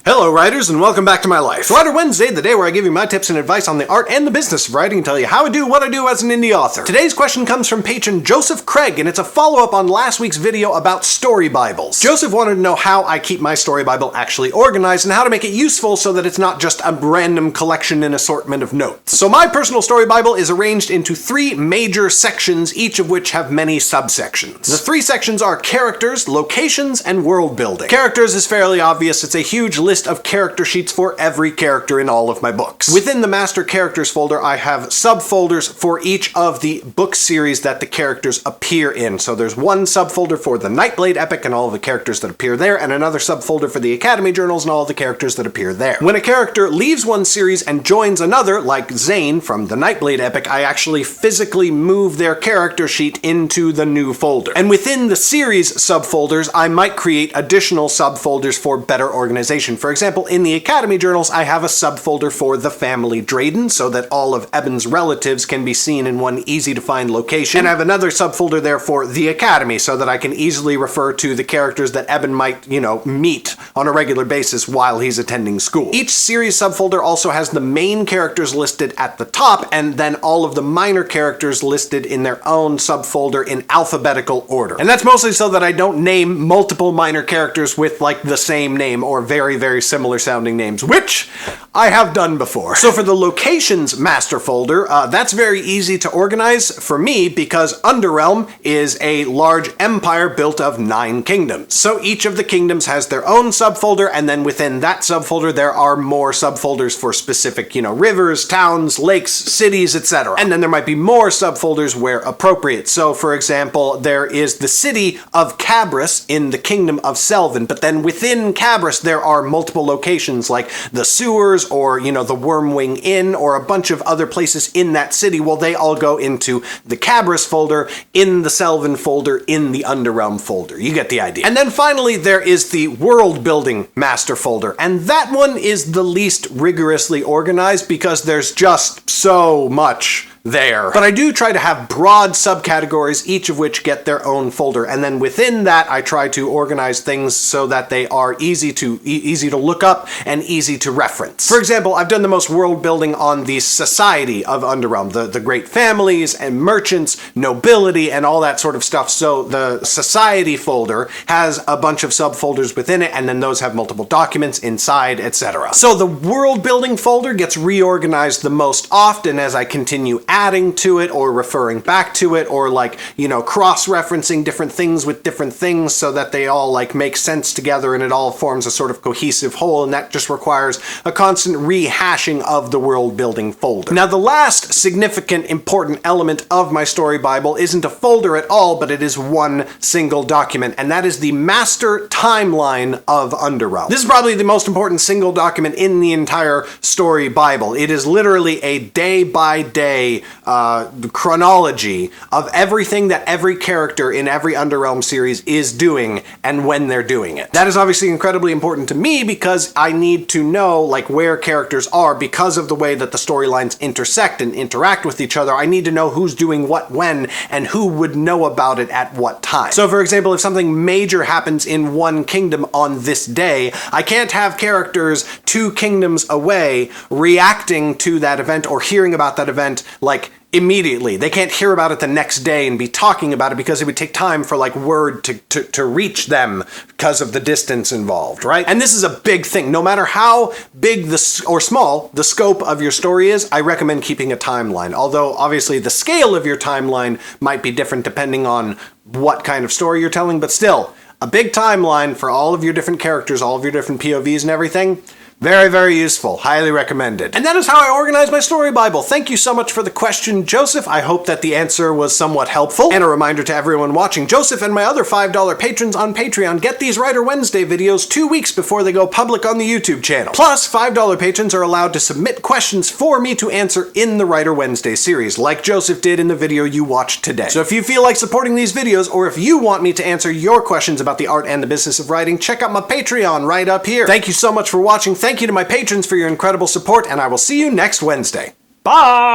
Hello writers, and welcome back to my life. Writer Wednesday, the day where I give you my tips and advice on the art and the business of writing and tell you how I do what I do as an indie author. Today's question comes from patron Joseph Craig, and it's a follow-up on last week's video about story bibles. Joseph wanted to know how I keep my story bible actually organized and how to make it useful so that it's not just a random collection and assortment of notes. So my personal story bible is arranged into 3 major sections, each of which have many subsections. The 3 sections are characters, locations, and world building. Characters is fairly obvious. It's a huge list of character sheets for every character in all of my books. Within the master characters folder, I have subfolders for each of the book series that the characters appear in. So there's one subfolder for the Nightblade epic and all of the characters that appear there, and another subfolder for the Academy journals and all of the characters that appear there. When a character leaves one series and joins another, like Zane from the Nightblade epic, I actually physically move their character sheet into the new folder. And within the series subfolders, I might create additional subfolders for better organization. For example, in the Academy journals, I have a subfolder for the family Drayden, so that all of Eben's relatives can be seen in one easy-to-find location. And I have another subfolder there for the Academy, so that I can easily refer to the characters that Eben might, meet on a regular basis while he's attending school. Each series subfolder also has the main characters listed at the top, and then all of the minor characters listed in their own subfolder in alphabetical order. And that's mostly so that I don't name multiple minor characters with, the same name or very, very similar sounding names, which I have done before. So for the locations master folder, that's very easy to organize for me because Underrealm is a large empire built of 9 kingdoms. So each of the kingdoms has their own subfolder, and then within that subfolder there are more subfolders for specific, rivers, towns, lakes, cities, etc. And then there might be more subfolders where appropriate. So for example, there is the city of Cabris in the kingdom of Selvin, but then within Cabris there are multiple locations like the sewers or, the Wormwing Inn or a bunch of other places in that city. Well, they all go into the Cabris folder, in the Selvin folder, in the Underrealm folder. You get the idea. And then finally, there is the world building master folder. And that one is the least rigorously organized because there's just so much there. But I do try to have broad subcategories, each of which get their own folder, and then within that I try to organize things so that they are easy to look up and easy to reference. For example, I've done the most world building on the society of Underrealm, the great families and merchants, nobility, and all that sort of stuff. So the society folder has a bunch of subfolders within it, and then those have multiple documents inside, etc. So the world building folder gets reorganized the most often as I continue adding to it or referring back to it or cross-referencing different things with different things so that they all make sense together and it all forms a sort of cohesive whole, and that just requires a constant rehashing of the world building folder. Now the last significant important element of my story bible isn't a folder at all, but it is one single document, and that is the master timeline of Underrealm. This is probably the most important single document in the entire story bible. It is literally a day-by-day chronology of everything that every character in every Underrealm series is doing and when they're doing it. That is obviously incredibly important to me because I need to know where characters are because of the way that the storylines intersect and interact with each other. I need to know who's doing what when and who would know about it at what time. So for example, if something major happens in one kingdom on this day, I can't have characters 2 kingdoms away reacting to that event or hearing about that event immediately. They can't hear about it the next day and be talking about it because it would take time for word to reach them because of the distance involved, right? And this is a big thing. No matter how big or small the scope of your story is, I recommend keeping a timeline. Although obviously the scale of your timeline might be different depending on what kind of story you're telling, but still, a big timeline for all of your different characters, all of your different POVs and everything, very, very useful. Highly recommended. And that is how I organize my story bible. Thank you so much for the question, Joseph. I hope that the answer was somewhat helpful. And a reminder to everyone watching, Joseph and my other $5 patrons on Patreon get these Writer Wednesday videos 2 weeks before they go public on the YouTube channel. Plus, $5 patrons are allowed to submit questions for me to answer in the Writer Wednesday series, like Joseph did in the video you watched today. So if you feel like supporting these videos, or if you want me to answer your questions about the art and the business of writing, check out my Patreon right up here. Thank you so much for watching. Thank you to my patrons for your incredible support, and I will see you next Wednesday. Bye!